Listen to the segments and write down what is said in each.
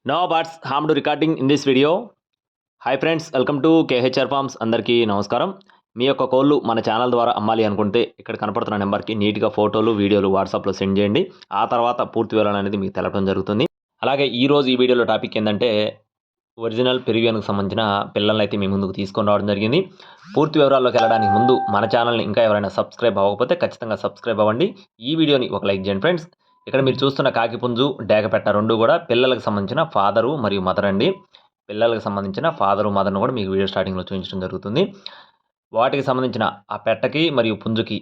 No bats harm to recording in this video. Hi friends, welcome to KHR forms. అందరికీ నమస్కారం. మీ యొక్క కోళ్ళు మన ఛానల్ ద్వారా అమ్మాలి అనుకుంటే ఇక్కడ కనపడుతున్న నెంబర్కి నీట్గా ఫోటోలు వీడియోలు వాట్సాప్లో సెండ్ చేయండి. ఆ తర్వాత పూర్తి వివరాలు అనేది మీకు తెలపడం జరుగుతుంది. అలాగే ఈరోజు ఈ వీడియోలో టాపిక్ ఏంటంటే ఒరిజినల్ పెరివియన్కు సంబంధించిన పిల్లల్ని అయితే మీ ముందుకు తీసుకొని రావడం జరిగింది. పూర్తి వివరాల్లోకి వెళ్ళడానికి ముందు మన ఛానల్ని ఇంకా ఎవరైనా సబ్స్క్రైబ్ అవ్వకపోతే ఖచ్చితంగా సబ్స్క్రైబ్ అవ్వండి. ఈ వీడియోని ఒక లైక్ చేయండి ఫ్రెండ్స్. ఇక్కడ మీరు చూస్తున్న కాకిపుంజు డేగపెట్ట రెండు కూడా పిల్లలకు సంబంధించిన ఫాదరు మరియు మదర్ అండి. పిల్లలకు సంబంధించిన ఫాదరు మదర్ను కూడా మీకు వీడియో స్టార్టింగ్లో చూపించడం జరుగుతుంది. వాటికి సంబంధించిన ఆ పెట్టకి మరియు పుంజుకి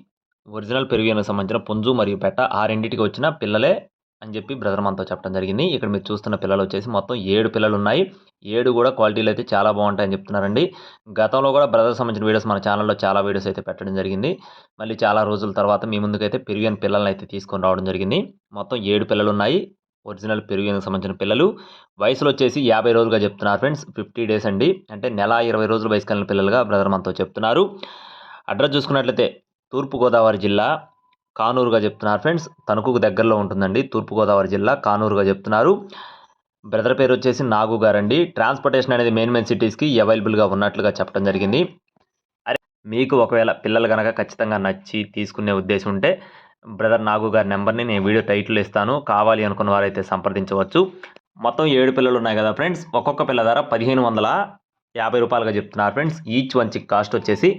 ఒరిజినల్ పెరివియన్కి సంబంధించిన పుంజు మరియు పెట్ట ఆ రెండింటికి వచ్చిన పిల్లలే అని చెప్పి బ్రదర్ మనతో చెప్పడం జరిగింది. ఇక్కడ మీరు చూస్తున్న పిల్లలు వచ్చేసి మొత్తం 7 పిల్లలు ఉన్నాయి. 7 కూడా క్వాలిటీలు అయితే చాలా బాగుంటాయని చెప్తున్నారండి. గతంలో కూడా బ్రదర్ సంబంధించిన వీడియోస్ మన ఛానల్లో చాలా వీడియోస్ అయితే పెట్టడం జరిగింది. మళ్ళీ చాలా రోజుల తర్వాత మీ ముందుకైతే పెరివియన్ పిల్లల్ని అయితే తీసుకొని రావడం జరిగింది. మొత్తం 7 పిల్లలు ఉన్నాయి. ఒరిజినల్ పెరివియన్కి సంబంధించిన పిల్లలు. వయసులో వచ్చేసి 50 రోజులుగా చెప్తున్నారు ఫ్రెండ్స్. 50 డేస్ అండి, అంటే నెల 20 రోజులు వయసు కలిగిన పిల్లలుగా బ్రదర్ మనతో చెప్తున్నారు. అడ్రస్ చూసుకున్నట్లయితే తూర్పుగోదావరి జిల్లా కానూరుగా చెప్తున్నారు ఫ్రెండ్స్. తణుకుకు దగ్గరలో ఉంటుందండి. తూర్పుగోదావరి జిల్లా కానూరుగా చెప్తున్నారు. బ్రదర్ పేరు వచ్చేసి నాగు గారండి. ట్రాన్స్పోర్టేషన్ అనేది మెయిన్ సిటీస్కి అవైలబుల్గా ఉన్నట్లుగా చెప్పడం జరిగింది. అరే, మీకు ఒకవేళ పిల్లలు కనుక ఖచ్చితంగా నచ్చి తీసుకునే ఉద్దేశం ఉంటే బ్రదర్ నాగు గారి నెంబర్ని నేను వీడియో టైటిల్ ఇస్తాను. కావాలి అనుకున్న వారైతే సంప్రదించవచ్చు. మొత్తం 7 పిల్లలు ఉన్నాయి కదా ఫ్రెండ్స్. ఒక్కొక్క పిల్ల ధర 1550 రూపాయలుగా చెప్తున్నారు friends. Each one chick cost వచ్చేసి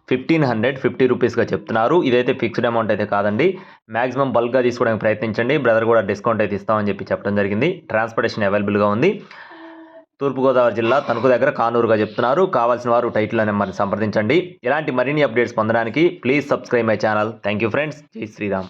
1550 రూపీస్గా చెప్తున్నారు. ఇదైతే ఫిక్స్డ్ అమౌంట్ అయితే కాదండి. మ్యాక్సిమం బల్క్గా తీసుకోవడానికి ప్రయత్నించండి. బ్రదర్ కూడా డిస్కౌంట్ అయితే ఇస్తామని చెప్పడం జరిగింది. ట్రాన్స్పోర్టేషన్ అవైలబుల్గా ఉంది. తూర్పుగోదావరి జిల్లా తణుకు దగ్గర కానూరుగా చెప్తున్నారు. కావాల్సిన వారు టైటిల్ నెంబర్ని సంప్రదించండి. ఇలాంటి మరిన్ని అప్డేట్స్ పొందడానికి please subscribe my channel. Thank you friends. జై శ్రీరామ్.